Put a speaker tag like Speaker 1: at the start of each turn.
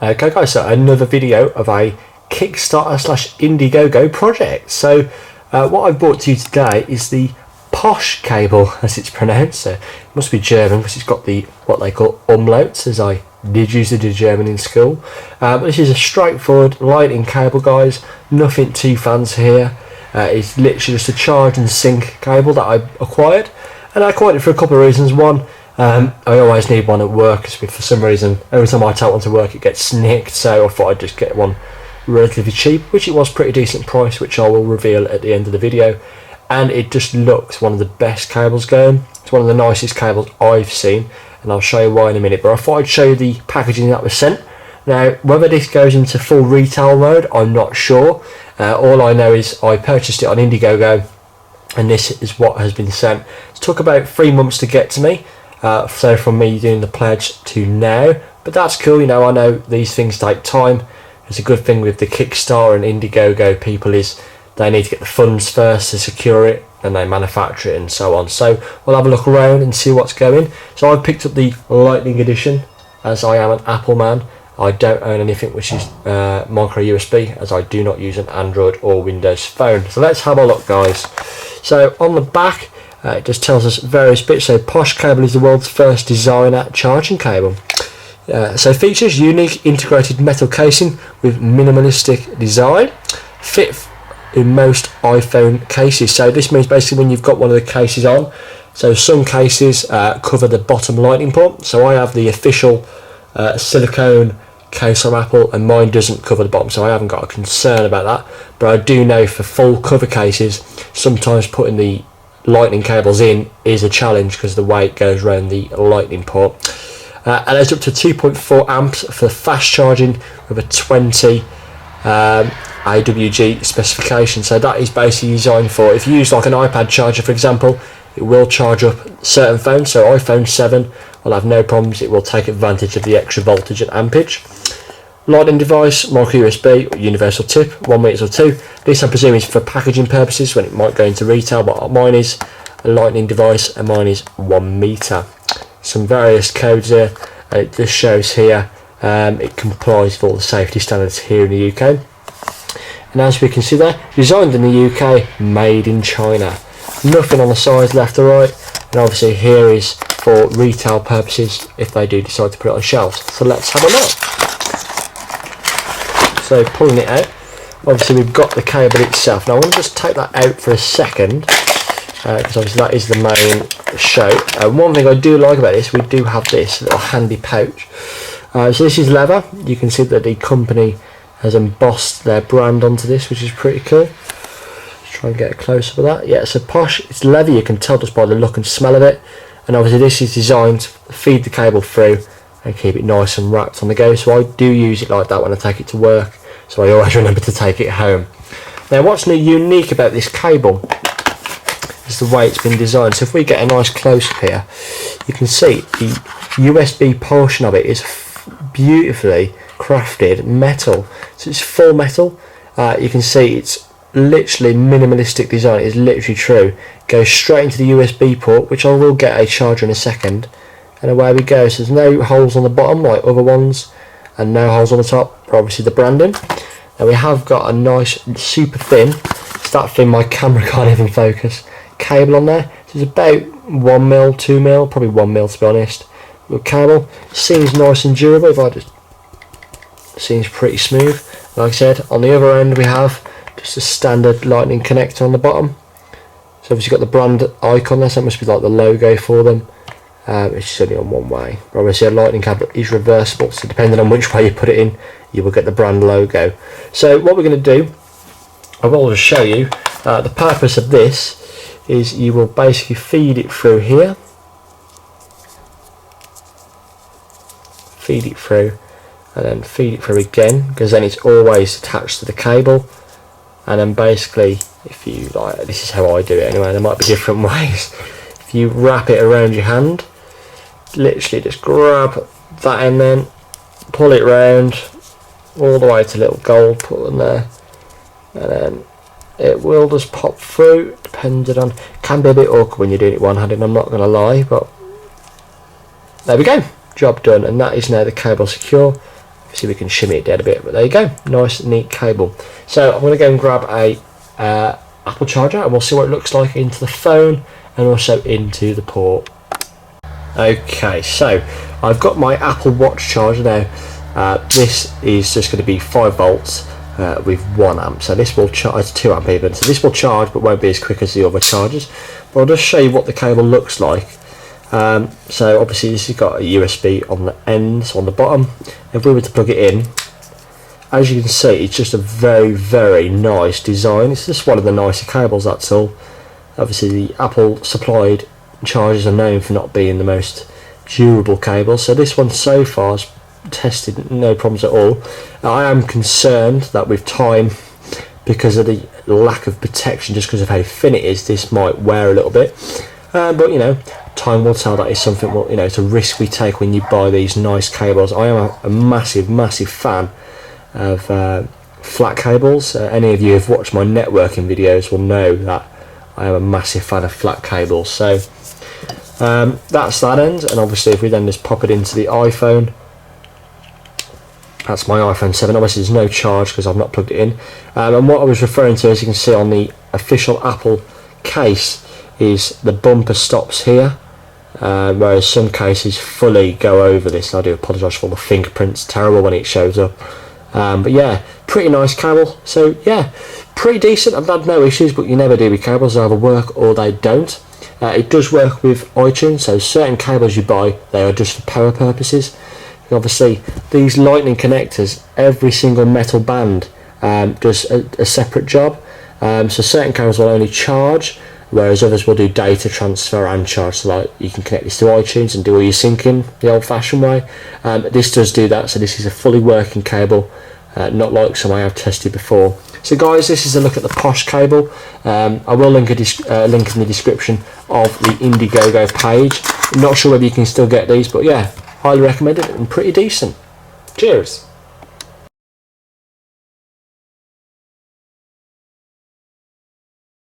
Speaker 1: Okay guys, so another video of a Kickstarter / Indiegogo project. So what I've brought to you today is the Posh cable, as it's pronounced. So it must be German because it's got the what they call umlauts, as I did use to do German in school. This is a straightforward lighting cable, guys. Nothing too fancy here. It's literally just a charge and sync cable that I acquired, and I acquired it for a couple of reasons. One, I always need one at work because for some reason every time I take one to work it gets nicked, so I thought I'd just get one relatively cheap, which it was pretty decent price, which I will reveal at the end of the video. And it just looks one of the best cables going. It's one of the nicest cables I've seen, and I'll show you why in a minute, but I thought I'd show you the packaging that was sent. Now, whether this goes into full retail mode, I'm not sure. All I know is I purchased it on Ingiegogo, and this is what has been sent. It took about 3 months to get to me. So from me doing the pledge to now, but that's cool. You know, I know these things take time. It's a good thing with the Kickstarter and Indiegogo people is they need to get the funds first to secure it, and they manufacture it and so on. So we'll have a look around and see what's going. So I've picked up the Lightning Edition, as I am an Apple man. I don't own anything which is micro USB, as I do not use an Android or Windows phone. So let's have a look, guys. So on the back, it just tells us various bits. So Posh cable is the world's first designer charging cable. So features unique integrated metal casing with minimalistic design. Fit in most iPhone cases. So this means basically when you've got one of the cases on. So some cases cover the bottom lightning port. So I have the official silicone case from Apple, and mine doesn't cover the bottom, so I haven't got a concern about that. But I do know for full cover cases, sometimes putting the lightning cables in is a challenge because the way it goes around the lightning port. And it's up to 2.4 amps for fast charging with a 20 AWG specification. So that is basically designed for, if you use like an iPad charger for example, it will charge up certain phones. So iPhone 7 will have no problems, it will take advantage of the extra voltage and ampage. Lightning device, micro USB, universal tip, 1 meter or 2. This I presume is for packaging purposes when it might go into retail, but mine is a lightning device and mine is 1 meter. Some various codes here, and it just shows here it complies with all the safety standards here in the UK. And as we can see there, designed in the UK, made in China. Nothing on the sides left or right, and obviously here is for retail purposes if they do decide to put it on shelves. So let's have a look. So pulling it out, obviously we've got the cable itself. Now I'm going to just take that out for a second, because obviously that is the main show. One thing I do like about this, we do have this little handy pouch. So this is leather. You can see that the company has embossed their brand onto this, which is pretty cool. Let's try and get a close-up of that. Yeah, so Posh, it's leather, you can tell just by the look and smell of it. And obviously this is designed to feed the cable through and keep it nice and wrapped on the go. So I do use it like that when I take it to work, so I always remember to take it home. Now what's unique about this cable is the way it's been designed. So if we get a nice close-up here, you can see the USB portion of it is beautifully crafted metal. So it's full metal. You can see it's literally minimalistic design. It is literally true. Goes straight into the USB port, which I will get a charger in a second, and away we go. So there's no holes on the bottom like other ones, and no holes on the top for obviously the branding. Now we have got a nice super thin, it's that thin my camera can't even focus, cable on there. So it's about 1 mil, 2 mil, probably 1 mil to be honest. The cable seems nice and durable. If I just, seems pretty smooth. Like I said, on the other end we have just a standard lightning connector on the bottom. So obviously got the brand icon there, so it must be like the logo for them. It's only on one way. But obviously a lightning cable is reversible, so depending on which way you put it in, you will get the brand logo. So what we're going to do, I will just show you, the purpose of this is you will basically feed it through here. Feed it through, and then feed it through again, because then it's always attached to the cable. And then basically, if you like, this is how I do it anyway, there might be different ways. If you wrap it around your hand, literally just grab that end, then pull it round all the way to little gold pull in there, and then it will just pop through, depending on, can be a bit awkward when you're doing it one-handed, I'm not going to lie, but there we go, job done. And that is now the cable secure. See if we can shimmy it down a bit, but there you go, nice neat cable. So I'm going to go and grab a Apple charger, and we'll see what it looks like into the phone and also into the port. Okay, so I've got my Apple Watch charger now. This is just going to be 5 volts with 1 amp, so this will charge, 2 amp even, so this will charge but won't be as quick as the other chargers. But I'll just show you what the cable looks like. So obviously this has got a USB on the end, so on the bottom. If we were to plug it in, as you can see, it's just a very nice design. It's just one of the nicer cables, that's all. Obviously the Apple supplied chargers are known for not being the most durable cables, so this one so far has tested no problems at all. I am concerned that with time, because of the lack of protection, just because of how thin it is, this might wear a little bit. But you know, time will tell. That is something, you know, it's a risk we take when you buy these nice cables. I am a massive fan of flat cables. Any of you who have watched my networking videos will know that I am a massive fan of flat cables. So that's that end, and obviously if we then just pop it into the iPhone, that's my iPhone 7. Obviously there's no charge because I've not plugged it in. And what I was referring to, as you can see on the official Apple case, is the bumper stops here, whereas some cases fully go over this. I do apologise for all the fingerprints, terrible when it shows up. But yeah, pretty nice cable. So yeah, pretty decent. I've had no issues, but you never do with cables. They either work or they don't. It does work with iTunes, so certain cables you buy, they are just for power purposes. Obviously these lightning connectors, every single metal band does a separate job. So certain cables will only charge, whereas others will do data transfer and charge. So like you can connect this to iTunes and do all your syncing the old-fashioned way. This does do that, so this is a fully working cable, not like some I have tested before. So guys, this is a look at the Posh cable. I will link a link in the description of the Ingiegogo page. I'm not sure whether you can still get these, but yeah, highly recommend it and pretty decent. Cheers.